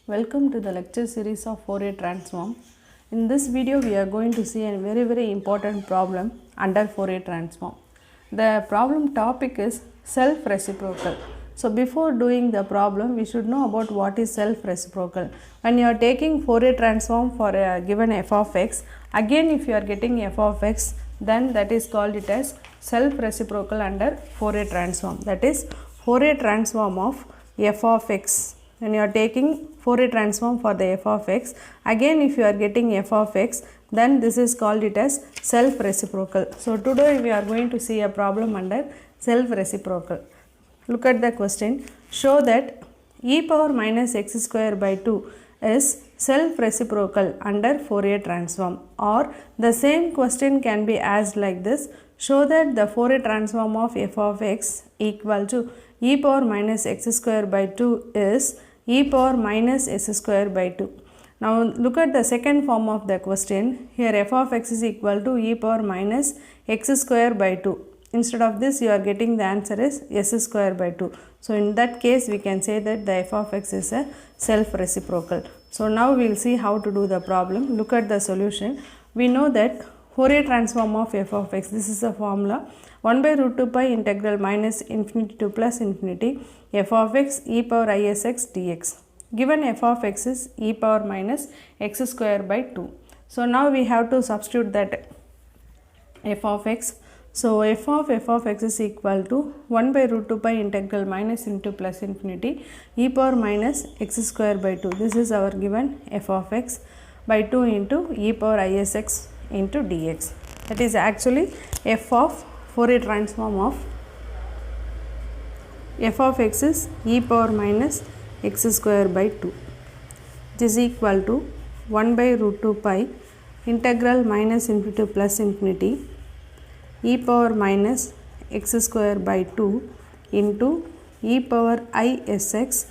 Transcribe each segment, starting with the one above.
Welcome to the lecture series of Fourier transform. In this video we are going to see a very important problem under Fourier transform. The problem topic is self-reciprocal. So before doing the problem we should know about what is self-reciprocal. When you are taking Fourier transform for a given f of x, again if you are getting f of x, then that is called it as self-reciprocal under Fourier transform. That is Fourier transform of f of x. When you are taking Fourier transform for the f of x, again if you are getting f of x, then this is called it as self-reciprocal. So today we are going to see a problem under self-reciprocal. Look at the question. Show that e power minus x square by 2 is self-reciprocal under Fourier transform, or the same question can be asked like this. Show that the Fourier transform of f of x equal to e power minus x square by 2 is e power minus s square by 2. Now look at the second form of the question. Here f of x is equal to e power minus x square by 2. Instead of this you are getting the answer is s square by 2. So in that case we can say that the f of x is a self-reciprocal. So now we will see how to do the problem. Look at the solution. We know that Fourier transform of f of x, this is the formula, 1 by root 2 pi integral minus infinity to plus infinity f of x e power isx dx. Given f of x is e power minus x square by 2. So now we have to substitute that f of x. So f of x is equal to 1 by root 2 pi integral minus into plus infinity e power minus x square by 2. This is our given f of x by 2 into e power isx into dx. That is actually f of Fourier transform of f of x is e power minus x square by 2. It is equal to 1 by root 2 pi integral minus infinity to plus infinity e power minus x square by 2 into e power isx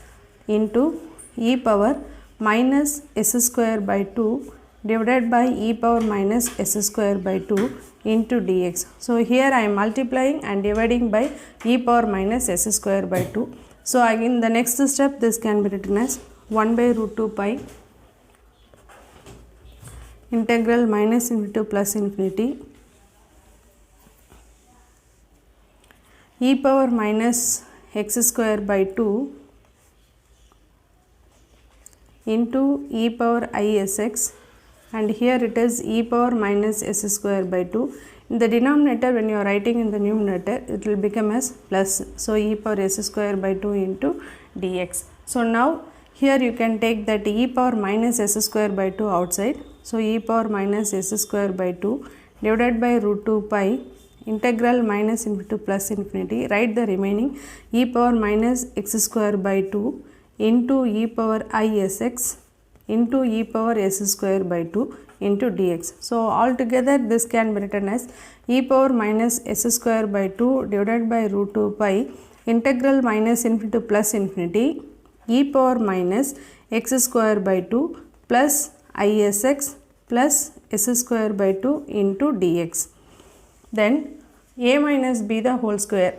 into e power minus s square by 2 divided by e power minus s square by 2 into dx. So here I am multiplying and dividing by e power minus s square by 2. So again the next step, this can be written as 1 by root 2 pi integral minus infinity to plus infinity e power minus x square by 2 into e power isx, and here it is e power minus s square by 2. In the denominator, when you are writing in the numerator, it will become as plus. So e power s square by 2 into dx. So now here you can take that e power minus s square by 2 outside. So e power minus s square by 2 divided by root 2 pi integral minus infinity to plus infinity. Write the remaining e power minus x square by 2 into e power isx into e power s square by 2 into dx. So altogether this can be written as e power minus s square by 2 divided by root 2 pi integral minus infinity to plus infinity e power minus x square by 2 plus isx plus s square by 2 into dx. Then a minus b the whole square,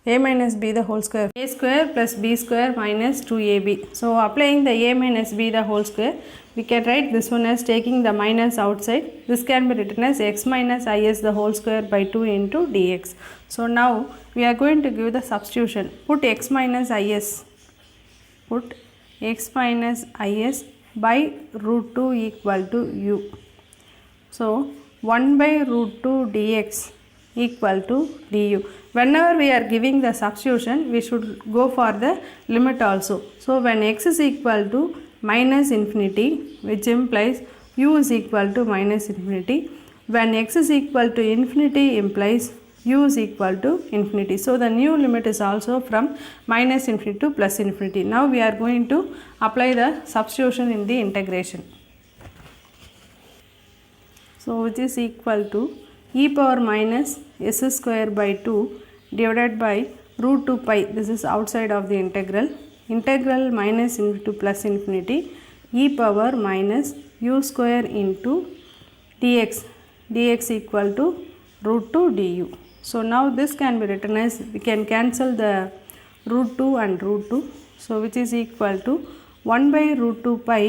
a minus b the whole square, a square plus b square minus 2ab. So applying the a minus b the whole square, we can write this one as taking the minus outside. This can be written as x minus is the whole square by 2 into dx. So now we are going to give the substitution. Put x minus is, put x minus is by root 2 equal to u. So 1 by root 2 dx equal to du. Whenever we are giving the substitution, we should go for the limit also. So when x is equal to minus infinity, which implies u is equal to minus infinity. When x is equal to infinity implies u is equal to infinity. So the new limit is also from minus infinity to plus infinity. Now we are going to apply the substitution in the integration. So which is equal to e power minus s square by 2 divided by root 2 pi, this is outside of the integral, integral minus infinity to plus infinity e power minus u square into dx, dx equal to root 2 du. So now this can be written as, we can cancel the root 2 and root 2. So which is equal to 1 by root 2 pi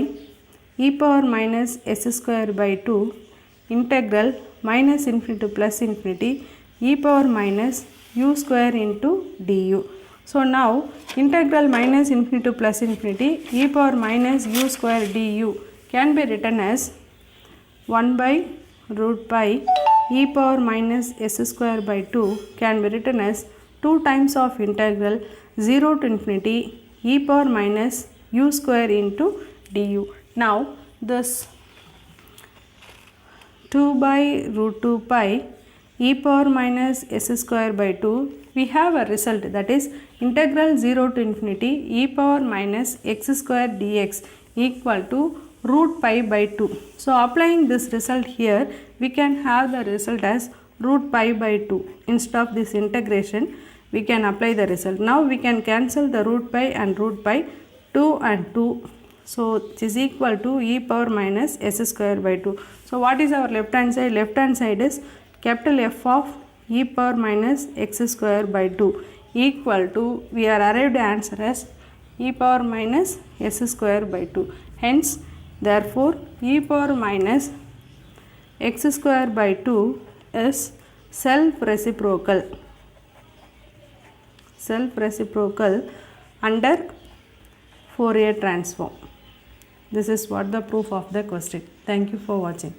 e power minus s square by 2 integral minus infinity to plus infinity e power minus u square into du. So now integral minus infinity to plus infinity e power minus u square du can be written as 1 by root pi e power minus s square by 2 can be written as 2 times of integral 0 to infinity e power minus u square into du. Now this 2 by root 2 pi e power minus s square by 2, we have a result, that is integral 0 to infinity e power minus x square dx equal to root pi by 2. So applying this result here, we can have the result as root pi by 2. Instead of this integration, we can apply the result. Now we can cancel the root pi and root pi, 2 and 2. So it is equal to e power minus s square by 2. So what is our left hand side? Left hand side is capital F of e power minus x square by 2 equal to, we are arrived answer as e power minus s square by 2. Hence therefore e power minus x square by 2 is self-reciprocal under Fourier transform. This is what the proof of the question. Thank you for watching.